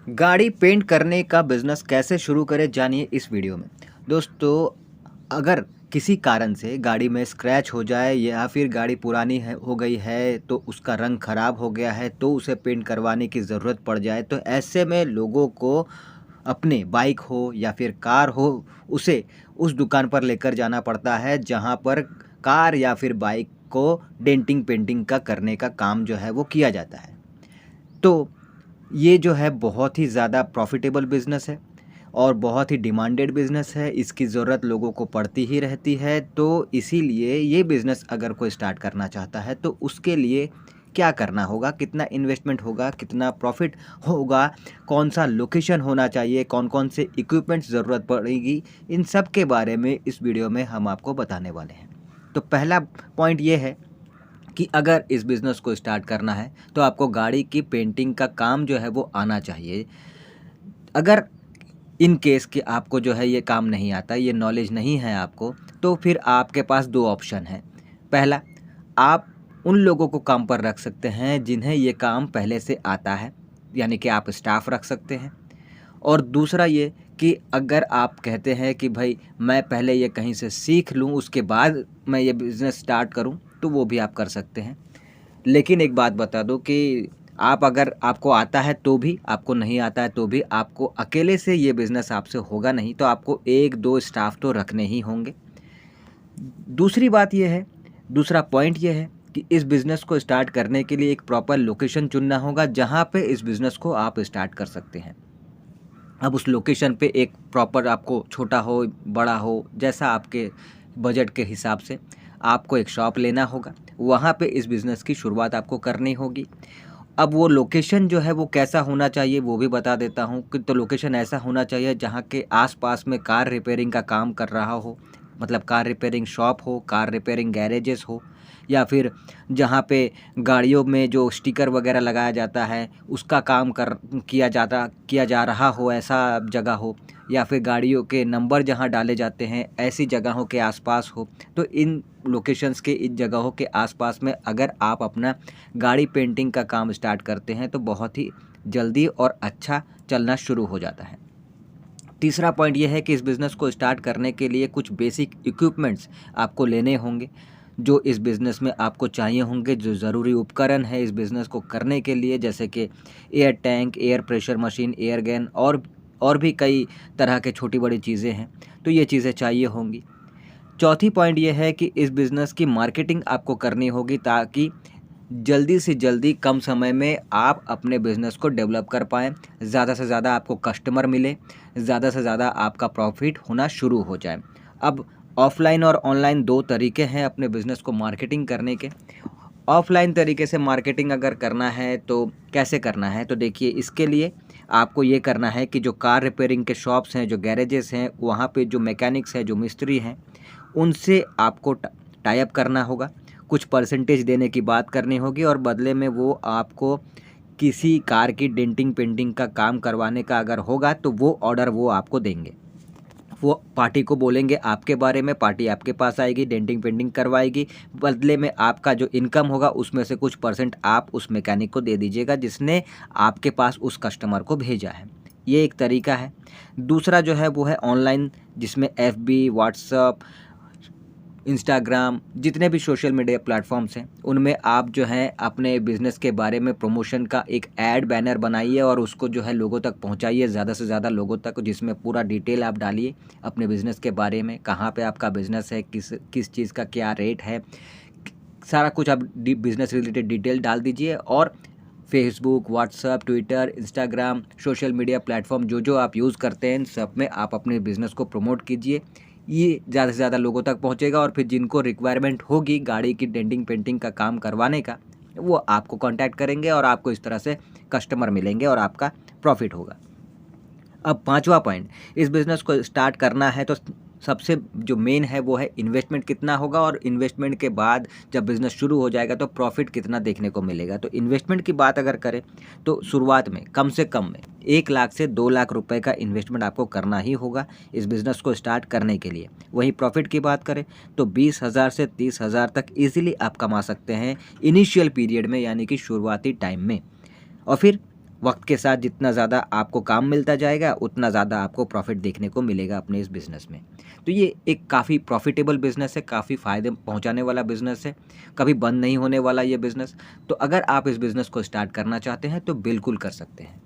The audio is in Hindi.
गाड़ी पेंट करने का बिज़नेस कैसे शुरू करें जानिए इस वीडियो में। दोस्तों, अगर किसी कारण से गाड़ी में स्क्रैच हो जाए या फिर गाड़ी पुरानी है हो गई है तो उसका रंग ख़राब हो गया है तो उसे पेंट करवाने की ज़रूरत पड़ जाए तो ऐसे में लोगों को अपने बाइक हो या फिर कार हो उसे उस दुकान पर लेकर जाना पड़ता है जहाँ पर कार या फिर बाइक को डेंटिंग पेंटिंग का करने का काम जो है वो किया जाता है। तो ये जो है बहुत ही ज़्यादा प्रॉफ़िटेबल बिज़नेस है और बहुत ही डिमांडेड बिज़नेस है, इसकी ज़रूरत लोगों को पड़ती ही रहती है। तो इसीलिए ये बिज़नेस अगर कोई स्टार्ट करना चाहता है तो उसके लिए क्या करना होगा, कितना इन्वेस्टमेंट होगा, कितना प्रॉफ़िट होगा, कौन-सा लोकेशन होना चाहिए, कौन-कौन से इक्विपमेंट्स ज़रूरत पड़ेगी, इन सब के बारे में इस वीडियो में हम आपको बताने वाले हैं। तो पहला पॉइंट ये है कि अगर इस बिज़नेस को स्टार्ट करना है तो आपको गाड़ी की पेंटिंग का काम जो है वो आना चाहिए। अगर इन केस कि आपको जो है ये काम नहीं आता, ये नॉलेज नहीं है आपको, तो फिर आपके पास 2 ऑप्शन हैं। पहला, आप उन लोगों को काम पर रख सकते हैं जिन्हें ये काम पहले से आता है, यानी कि आप स्टाफ रख सकते हैं। और दूसरा ये कि अगर आप कहते हैं कि भाई मैं पहले ये कहीं से सीख लूँ उसके बाद मैं ये बिज़नेस स्टार्ट करूँ, तो वो भी आप कर सकते हैं। लेकिन एक बात बता दूँ कि आप अगर आपको आता है तो भी, आपको नहीं आता है तो भी, आपको अकेले से ये बिज़नेस आपसे होगा नहीं, तो आपको 1-2 स्टाफ तो रखने ही होंगे। दूसरी बात ये है, दूसरा पॉइंट ये है कि इस बिज़नेस को स्टार्ट करने के लिए एक प्रॉपर लोकेशन चुनना होगा, जहाँ पे इस बिज़नेस को आप स्टार्ट कर सकते हैं। अब उस लोकेशन पे एक प्रॉपर आपको छोटा हो, बड़ा हो, जैसा आपके बजट के हिसाब से आपको एक शॉप लेना होगा। वहाँ पे इस बिज़नेस की शुरुआत आपको करनी होगी। अब वो लोकेशन जो है वो कैसा होना चाहिए वो भी बता देता हूँ कि तो लोकेशन ऐसा होना चाहिए जहाँ के आस-पास में कार रिपेयरिंग का काम कर रहा हो, मतलब कार रिपेयरिंग शॉप हो, कार रिपेयरिंग गैरेजेस हो, या फिर जहाँ पे गाड़ियों में जो स्टिकर वगैरह लगाया जाता है उसका काम कर किया जा रहा हो, ऐसा जगह हो, या फिर गाड़ियों के नंबर जहाँ डाले जाते हैं ऐसी जगहों के आसपास हो। तो इन लोकेशंस के, इन जगहों के आसपास में अगर आप अपना गाड़ी पेंटिंग का काम स्टार्ट करते हैं तो बहुत ही जल्दी और अच्छा चलना शुरू हो जाता है। तीसरा पॉइंट ये है कि इस बिज़नेस को स्टार्ट करने के लिए कुछ बेसिक इक्विपमेंट्स आपको लेने होंगे, जो इस बिज़नेस में आपको चाहिए होंगे। जो ज़रूरी उपकरण है इस बिज़नेस को करने के लिए, जैसे कि air tank, air pressure machine, air gun और भी कई तरह के छोटी-बड़ी चीज़ें हैं, तो ये चीज़ें चाहिए होंगी। चौथी पॉइंट ये है कि इस बिज़नेस की मार्केटिंग आपको करनी होगी ताकि जल्दी से जल्दी कम समय में आप अपने बिज़नेस को डेवलप कर पाएँ, ज़्यादा से ज़्यादा आपको कस्टमर मिले, ज़्यादा से ज़्यादा आपका प्रॉफ़िट होना शुरू हो जाए। अब ऑफ़लाइन और ऑनलाइन 2 तरीके हैं अपने बिज़नेस को मार्केटिंग करने के। ऑफ़लाइन तरीके से मार्केटिंग अगर करना है तो कैसे करना है? तो देखिए, इसके लिए आपको ये करना है कि जो कार रिपेयरिंग के शॉप्स हैं, जो गैरेजेस हैं, वहाँ पे जो मैकेनिक्स हैं, जो मिस्त्री हैं, उनसे आपको टाई अप करना होगा। कुछ परसेंटेज देने की बात करनी होगी और बदले में वो आपको किसी कार की डेंटिंग पेंटिंग का काम करवाने का अगर होगा तो वो ऑर्डर वो आपको देंगे। वो पार्टी को बोलेंगे आपके बारे में, पार्टी आपके पास आएगी, डेंटिंग पेंटिंग करवाएगी, बदले में आपका जो इनकम होगा उसमें से कुछ परसेंट आप उस मैकेनिक को दे दीजिएगा जिसने आपके पास उस कस्टमर को भेजा है। ये एक तरीका है। दूसरा जो है वो है ऑनलाइन, जिसमें एफबी, व्हाट्सएप, इंस्टाग्राम, जितने भी सोशल मीडिया प्लेटफॉर्म्स हैं उनमें आप जो है अपने बिज़नेस के बारे में प्रमोशन का एक ऐड बैनर बनाइए और उसको जो है लोगों तक पहुंचाइए, ज़्यादा से ज़्यादा लोगों तक, जिसमें पूरा डिटेल आप डालिए अपने बिज़नेस के बारे में, कहाँ पे आपका बिज़नेस है, किस किस चीज़ का क्या रेट है, सारा कुछ आप बिज़नेस रिलेटेड डिटेल डाल दीजिए। और Facebook, WhatsApp, Twitter, Instagram, social media platform जो जो आप यूज़ करते हैं इन सब में आप अपने बिज़नेस को प्रमोट कीजिए। ये ज़्यादा से ज़्यादा लोगों तक पहुँचेगा और फिर जिनको रिक्वायरमेंट होगी गाड़ी की डेंटिंग पेंटिंग का काम करवाने का, वो आपको कॉन्टैक्ट करेंगे और आपको इस तरह से कस्टमर मिलेंगे और आपका प्रॉफिट होगा। अब पाँचवा पॉइंट, इस बिज़नेस को स्टार्ट करना है तो सबसे जो मेन है वो है इन्वेस्टमेंट कितना होगा, और इन्वेस्टमेंट के बाद जब बिज़नेस शुरू हो जाएगा तो प्रॉफिट कितना देखने को मिलेगा। तो इन्वेस्टमेंट की बात अगर करें तो शुरुआत में कम से कम में 1 लाख से 2 लाख रुपए का इन्वेस्टमेंट आपको करना ही होगा इस बिज़नेस को स्टार्ट करने के लिए। वहीं प्रॉफिट की बात करें तो 20,000 से 30,000 तक ईज़िली आप कमा सकते हैं इनिशियल पीरियड में, यानी कि शुरुआती टाइम में। और फिर वक्त के साथ जितना ज़्यादा आपको काम मिलता जाएगा उतना ज़्यादा आपको प्रॉफिट देखने को मिलेगा अपने इस बिज़नेस में। तो ये एक काफ़ी प्रॉफिटेबल बिज़नेस है, काफ़ी फ़ायदे पहुंचाने वाला बिज़नेस है, कभी बंद नहीं होने वाला ये बिज़नेस। तो अगर आप इस बिज़नेस को स्टार्ट करना चाहते हैं तो बिल्कुल कर सकते हैं।